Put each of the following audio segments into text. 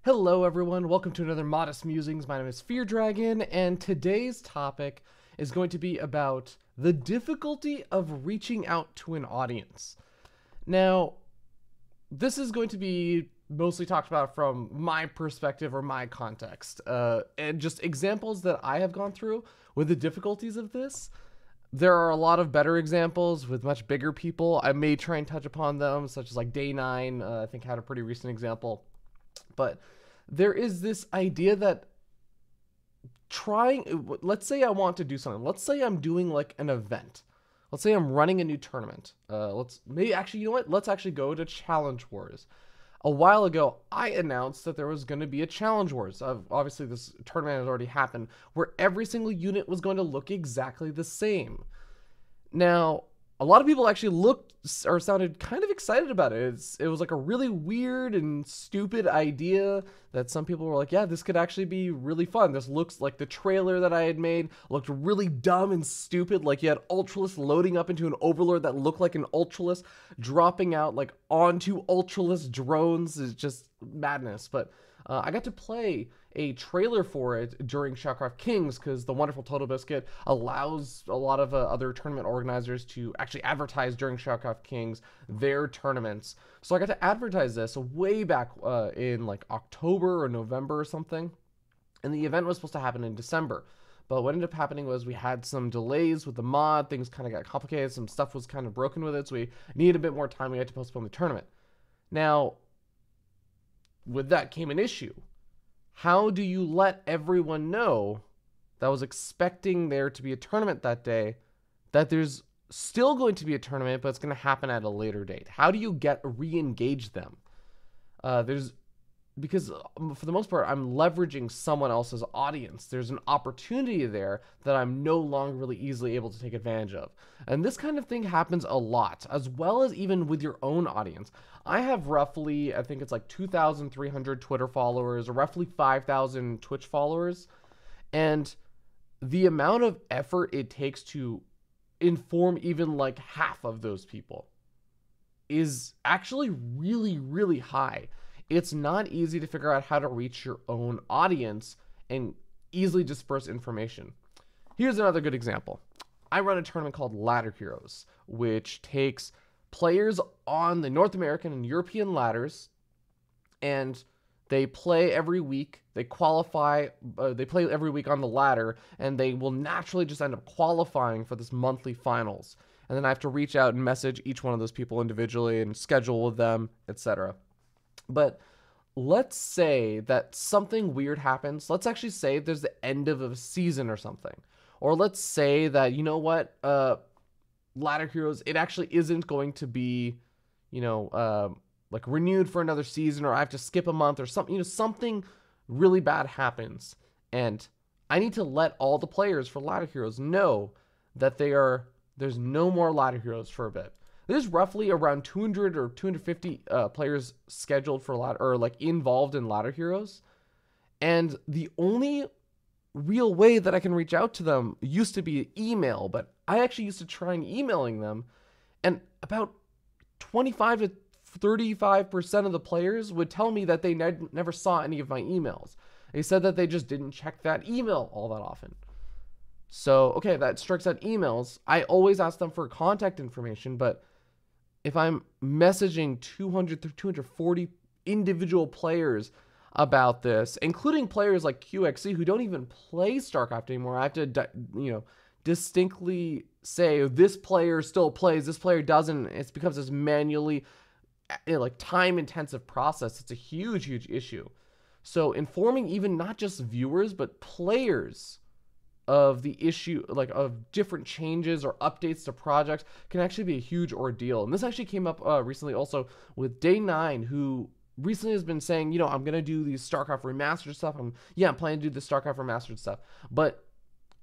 Hello everyone, welcome to another Modest Musings. My name is Fear Dragon, and today's topic is going to be about the difficulty of reaching out to an audience. Now, this is going to be mostly talked about from my perspective or my context, and just examples that I have gone through with the difficulties of this. There are a lot of better examples with much bigger people. I may try and touch upon them, such as like Day 9, I think had a pretty recent example. But there is this idea that let's say I want to do something. Let's say I'm doing like an event. Let's say I'm running a new tournament. Let's actually go to Challenge Wars. A while ago, I announced that there was going to be a Challenge Wars. Obviously, this tournament has already happened, where every single unit was going to look exactly the same. Now, a lot of people actually looked or sounded kind of excited about it. It was like a really weird and stupid idea that some people were like, yeah, this could actually be really fun. This looks like the trailer that I had made looked really dumb and stupid. Like you had Ultralisk loading up into an Overlord that looked like an Ultralisk dropping out like onto Ultralisk drones. Is just madness. But I got to play a trailer for it during Shellcraft Kings because the wonderful Total Biscuit allows a lot of other tournament organizers to actually advertise during Shellcraft Kings their tournaments. So I got to advertise this way back in like October or November or something, and the event was supposed to happen in December. But what ended up happening was we had some delays with the mod, things kind of got complicated, some stuff was kind of broken with it, so we needed a bit more time, we had to postpone the tournament. Now, with that came an issue. How do you let everyone know that was expecting there to be a tournament that day that there's still going to be a tournament, but it's going to happen at a later date? How do you re-engage them? Because for the most part, I'm leveraging someone else's audience. There's an opportunity there that I'm no longer really easily able to take advantage of. And this kind of thing happens a lot, as well as even with your own audience. I have roughly, I think it's like 2,300 Twitter followers, or roughly 5,000 Twitch followers. And the amount of effort it takes to inform even like half of those people is actually really, really high. It's not easy to figure out how to reach your own audience and easily disperse information. Here's another good example. I run a tournament called Ladder Heroes, which takes players on the North American and European ladders, and they play every week. They qualify, they play every week on the ladder, and they will naturally just end up qualifying for this monthly finals. And then I have to reach out and message each one of those people individually and schedule with them, etc. But let's say that something weird happens. Let's actually say there's the end of a season or something. Or let's say that, you know what, Ladder Heroes, it actually isn't going to be, like renewed for another season, or I have to skip a month or something, something really bad happens. And I need to let all the players for Ladder Heroes know that there's no more Ladder Heroes for a bit. There's roughly around 200 or 250 players scheduled for ladder, or like involved in Ladder Heroes. And the only real way that I can reach out to them used to be email, but I actually used to try and emailing them, and about 25 to 35% of the players would tell me that they never saw any of my emails. They said that they just didn't check that email all that often. So, okay, that strikes out emails. I always ask them for contact information, but if I'm messaging 200 to 240 individual players about this, including players like QXC who don't even play StarCraft anymore, I have to, distinctly say this player still plays, this player doesn't. It becomes this manually, time-intensive process. It's a huge, huge issue. So informing even not just viewers, but players of the issue, like of different changes or updates to projects, can actually be a huge ordeal. And this actually came up recently also with Day 9, who recently has been saying, I'm going to do these StarCraft Remastered stuff. I'm planning to do the StarCraft Remastered stuff. But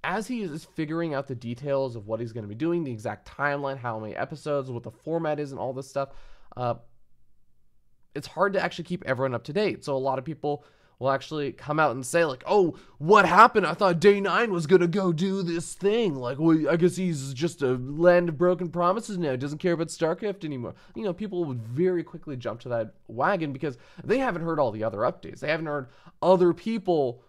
as he is figuring out the details of what he's going to be doing, the exact timeline, how many episodes, what the format is, and all this stuff, it's hard to actually keep everyone up to date. So a lot of people will actually come out and say like, oh, what happened? I thought Day 9 was going to go do this thing. Like, well, I guess he's just a land of broken promises now. He doesn't care about StarCraft anymore. You know, people would very quickly jump to that wagon because they haven't heard all the other updates. They haven't heard other people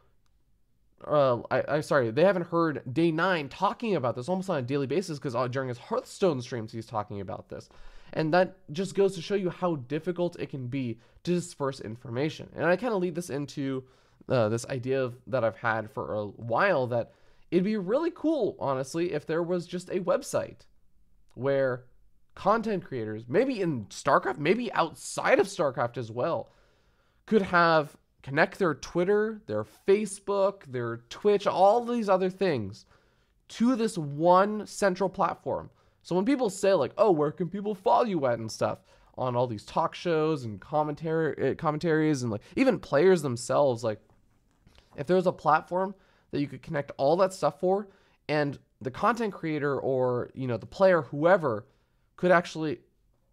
they haven't heard Day 9 talking about this almost on a daily basis, because during his Hearthstone streams he's talking about this. And that just goes to show you how difficult it can be to disperse information. And I kind of lead this into this idea that I've had for a while, that it'd be really cool, honestly, if there was just a website where content creators, maybe in StarCraft, maybe outside of StarCraft as well, could connect their Twitter, their Facebook, their Twitch, all these other things to this one central platform. So when people say like, oh, where can people follow you at and stuff on all these talk shows and commentaries and like even players themselves, like if there was a platform that you could connect all that stuff for, and the content creator or, you know, the player, whoever, could actually,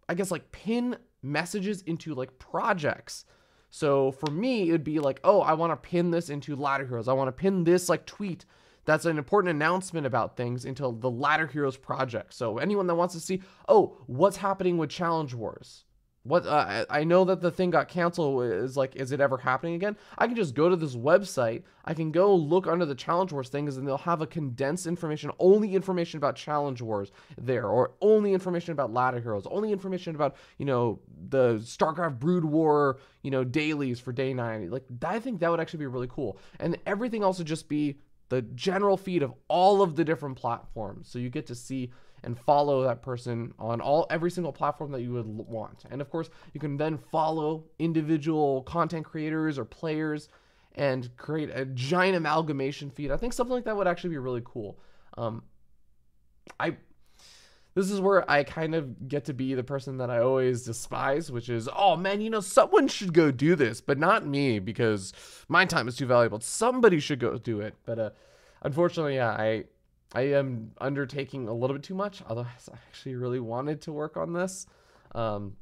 I guess, like pin messages into like projects. So for me, it'd be like, oh, I want to pin this into Ladder Heroes. I want to pin this like tweet that's an important announcement about things into the Ladder Heroes project. So anyone that wants to see, oh, what's happening with Challenge Wars? What I know that the thing got canceled, is like, is it ever happening again? I can just go to this website. I can go look under the Challenge Wars things, and they'll have a condensed information, only information about Challenge Wars there, or only information about Ladder Heroes, only information about, you know, the StarCraft Brood War, you know, dailies for Day 9. Like, I think that would actually be really cool. And everything else would just be the general feed of all of the different platforms. So you get to see and follow that person on every single platform that you would want. And of course, you can then follow individual content creators or players and create a giant amalgamation feed. I think something like that would actually be really cool. This is where I kind of get to be the person that I always despise, which is, oh man, you know, someone should go do this, but not me, because my time is too valuable. Somebody should go do it. But unfortunately, yeah, I am undertaking a little bit too much, although I actually really wanted to work on this. I'm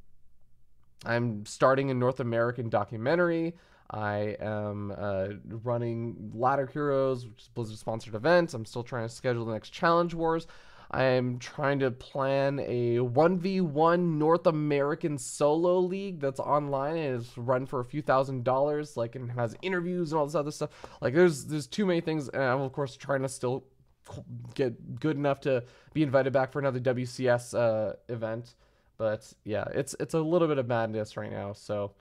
starting a North American documentary. I am running Ladder Heroes, which is Blizzard-sponsored event. I'm still trying to schedule the next Challenge Wars. I'm trying to plan a 1v1 North American solo league that's online and is run for a few $1,000s, like, and has interviews and all this other stuff. Like, there's too many things, and I'm of course trying to still get good enough to be invited back for another WCS event. But yeah, it's a little bit of madness right now, so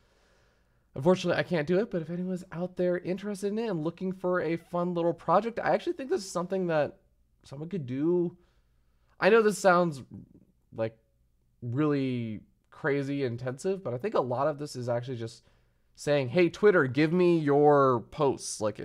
unfortunately I can't do it. But if anyone's out there interested in it and looking for a fun little project, I actually think this is something that someone could do. I know this sounds like really crazy intensive, but I think a lot of this is actually just saying, hey, Twitter, give me your posts. Like,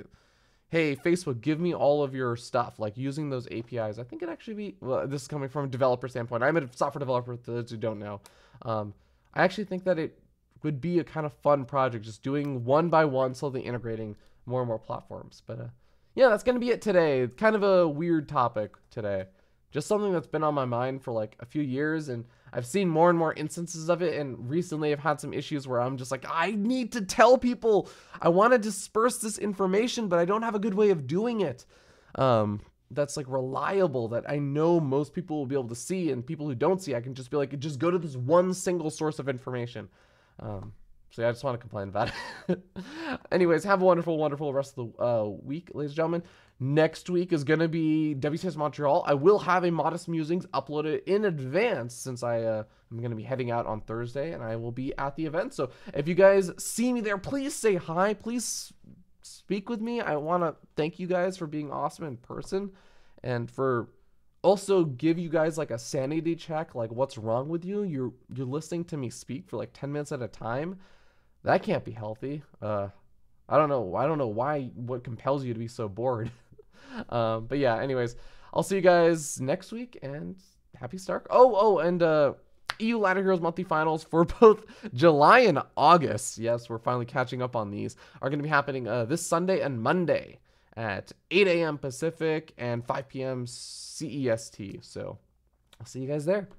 hey, Facebook, give me all of your stuff. Like, using those APIs. I think it actually be, well, this is coming from a developer standpoint. I'm a software developer, for those who don't know. I actually think that it would be a kind of fun project, just doing one by one, slowly integrating more and more platforms. But yeah, that's going to be it today. Kind of a weird topic today. Just something that's been on my mind for like a few years, and I've seen more and more instances of it, and recently I've had some issues where I'm just like, I need to tell people, I want to disperse this information, but I don't have a good way of doing it that's like reliable, that I know most people will be able to see, and people who don't see, I can just be like, just go to this one single source of information. So yeah, I just want to complain about it. Anyways, have a wonderful, wonderful rest of the week, ladies and gentlemen. Next week is going to be WCS Montreal. I will have a Modest Musings uploaded in advance, since I'm going to be heading out on Thursday, and I will be at the event. So if you guys see me there, please say hi. Please speak with me. I want to thank you guys for being awesome in person, and for also give you guys like a sanity check, like what's wrong with you. You're listening to me speak for like 10 minutes at a time. That can't be healthy. I don't know what compels you to be so bored. But yeah, anyways, I'll see you guys next week, and happy Stark. And EU Ladder Heroes monthly finals for both July and August. Yes, we're finally catching up on these. Are going to be happening this Sunday and Monday at 8 a.m. Pacific and 5 p.m. CEST. So I'll see you guys there.